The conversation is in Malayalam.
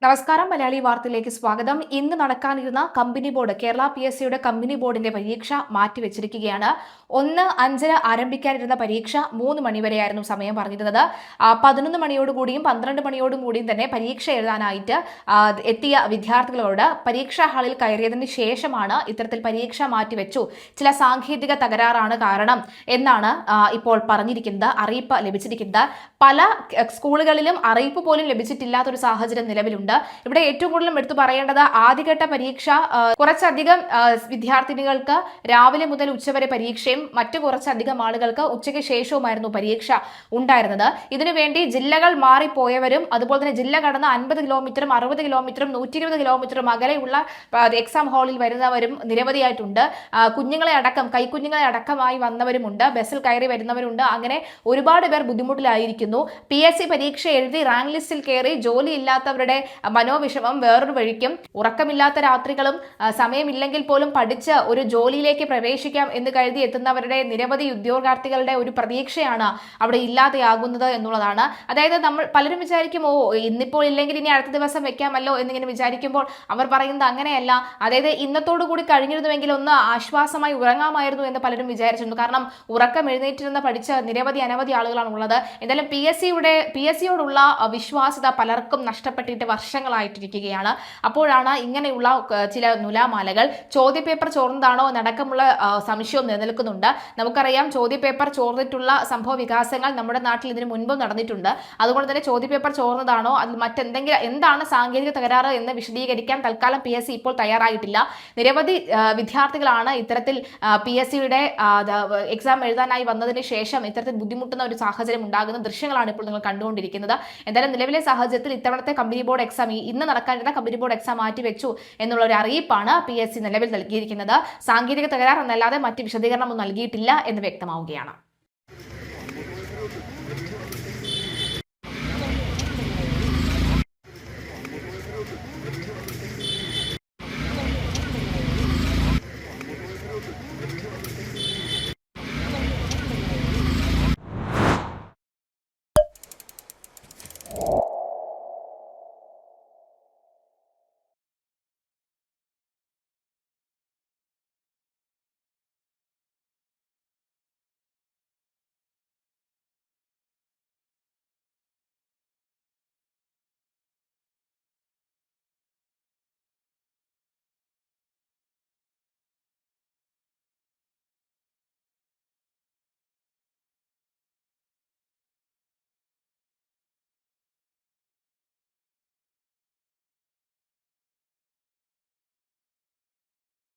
നമസ്കാരം. മലയാളി വാർത്തയിലേക്ക് സ്വാഗതം. ഇന്ന് നടക്കാനിരുന്ന കമ്പനി ബോർഡ് കേരള PSCയുടെ കമ്പനി ബോർഡിന്റെ പരീക്ഷ മാറ്റിവെച്ചിരിക്കുകയാണ്. 1:05 ആരംഭിക്കാനിരുന്ന പരീക്ഷ 3 മണിവരെയായിരുന്നു സമയം പറഞ്ഞിരുന്നത്. 11 മണിയോടുകൂടിയും 12 മണിയോടും കൂടിയും തന്നെ പരീക്ഷ എഴുതാനായിട്ട് എത്തിയ വിദ്യാർത്ഥികളോട് പരീക്ഷാ ഹാളിൽ കയറിയതിന് ശേഷമാണ് ഇത്തരത്തിൽ പരീക്ഷ മാറ്റിവെച്ചു, ചില സാങ്കേതിക തകരാറാണ് കാരണം എന്നാണ് ഇപ്പോൾ പറഞ്ഞിരിക്കുന്നത്, അറിയിപ്പ് ലഭിച്ചിരിക്കുന്നത്. പല സ്കൂളുകളിലും അറിയിപ്പ് പോലും ലഭിച്ചിട്ടില്ലാത്തൊരു സാഹചര്യം നിലവിലുണ്ട്. ഇവിടെ ഏറ്റവും കൂടുതലും എടുത്തു പറയേണ്ടത് ആദ്യഘട്ട പരീക്ഷ കുറച്ചധികം വിദ്യാർത്ഥിനികൾക്ക് രാവിലെ മുതൽ ഉച്ചവരെ പരീക്ഷയും മറ്റു കുറച്ചധികം ആളുകൾക്ക് ഉച്ചയ്ക്ക് ശേഷവുമായിരുന്നു പരീക്ഷ ഉണ്ടായിരുന്നത്. ഇതിനുവേണ്ടി ജില്ലകൾ മാറിപ്പോയവരും അതുപോലെ തന്നെ ജില്ല കടന്ന് 50 കിലോമീറ്ററും 60 കിലോമീറ്ററും 120 കിലോമീറ്ററും അകലെയുള്ള എക്സാം ഹാളിൽ വരുന്നവരും നിരവധിയായിട്ടുണ്ട്. കൈക്കുഞ്ഞുങ്ങളെ അടക്കമായി വന്നവരുമുണ്ട്, ബസ്സിൽ കയറി വരുന്നവരുണ്ട്. അങ്ങനെ ഒരുപാട് പേർ ബുദ്ധിമുട്ടിലായിരിക്കുന്നു. PSC പരീക്ഷ എഴുതി റാങ്ക് ലിസ്റ്റിൽ കയറി ജോലിയില്ലാത്തവരുടെ മനോവിഷമം വേറൊരു വഴിക്കും, ഉറക്കമില്ലാത്ത രാത്രികളും സമയമില്ലെങ്കിൽ പോലും പഠിച്ച് ഒരു ജോലിയിലേക്ക് പ്രവേശിക്കാം എന്ന് കരുതി എത്തുന്നവരുടെ നിരവധി ഉദ്യോഗാർത്ഥികളുടെ ഒരു പ്രതീക്ഷയാണ് അവിടെ ഇല്ലാതെയാകുന്നത് എന്നുള്ളതാണ്. അതായത് നമ്മൾ പലരും വിചാരിക്കും, ഇന്നിപ്പോൾ ഇല്ലെങ്കിൽ ഇനി അടുത്ത ദിവസം വെക്കാമല്ലോ എന്നിങ്ങനെ വിചാരിക്കുമ്പോൾ അവർ പറയുന്നത് അങ്ങനെയല്ല. അതായത് ഇന്നത്തോടു കൂടി കഴിഞ്ഞിരുന്നുവെങ്കിൽ ഒന്ന് ആശ്വാസമായി ഉറങ്ങാമായിരുന്നു എന്ന് പലരും വിചാരിച്ചിരുന്നു. കാരണം ഉറക്കം എഴുന്നേറ്റിരുന്ന പഠിച്ച അനവധി ആളുകളാണ് ഉള്ളത്. എന്തായാലും PSCയോടുള്ള വിശ്വാസ്യത പലർക്കും നഷ്ടപ്പെട്ടിട്ട് വർഷങ്ങളായിട്ടിരിക്കുകയാണ്. അപ്പോഴാണ് ഇങ്ങനെയുള്ള ചില നുലാമാലകൾ, ചോദ്യപേപ്പർ ചോർന്നതാണോ എന്നടക്കമുള്ള സംശയവും നിലനിൽക്കുന്നുണ്ട്. നമുക്കറിയാം, ചോദ്യപേപ്പർ ചോർന്നിട്ടുള്ള സംഭവ വികാസങ്ങൾ നമ്മുടെ നാട്ടിൽ ഇതിനു മുൻപും നടന്നിട്ടുണ്ട്. അതുകൊണ്ട് തന്നെ ചോദ്യപേപ്പർ ചോർന്നതാണോ അതിൽ എന്താണ് സാങ്കേതിക തകരാറ് എന്ന് വിശദീകരിക്കാൻ തൽക്കാലം PSC ഇപ്പോൾ തയ്യാറായിട്ടില്ല. നിരവധി വിദ്യാർത്ഥികളാണ് ഇത്തരത്തിൽ PSCയുടെ എക്സാം എഴുതാനായി വന്നതിന് ശേഷം ഇത്തരത്തിൽ ബുദ്ധിമുട്ടുന്ന ഒരു സാഹചര്യം ഉണ്ടാകുന്ന ദൃശ്യങ്ങളാണ് ഇപ്പോൾ നിങ്ങൾ കണ്ടുകൊണ്ടിരിക്കുന്നത്. എന്തായാലും നിലവിലെ സാഹചര്യത്തിൽ ഇത്തവണത്തെ കമ്പനി ബോർഡ് എക്സാം, ഇന്ന് നടക്കാനിരുന്ന കമ്പനി ബോർഡ് എക്സാം മാറ്റിവെച്ചു എന്നുള്ള ഒരു അറിയിപ്പാണ് PSC നിലവിൽ നൽകിയിരിക്കുന്നത്. സാങ്കേതിക തകരാർ എന്നല്ലാതെ മറ്റ് വിശദീകരണമൊന്നും നൽകിയിട്ടില്ല എന്ന് വ്യക്തമാവുകയാണ്.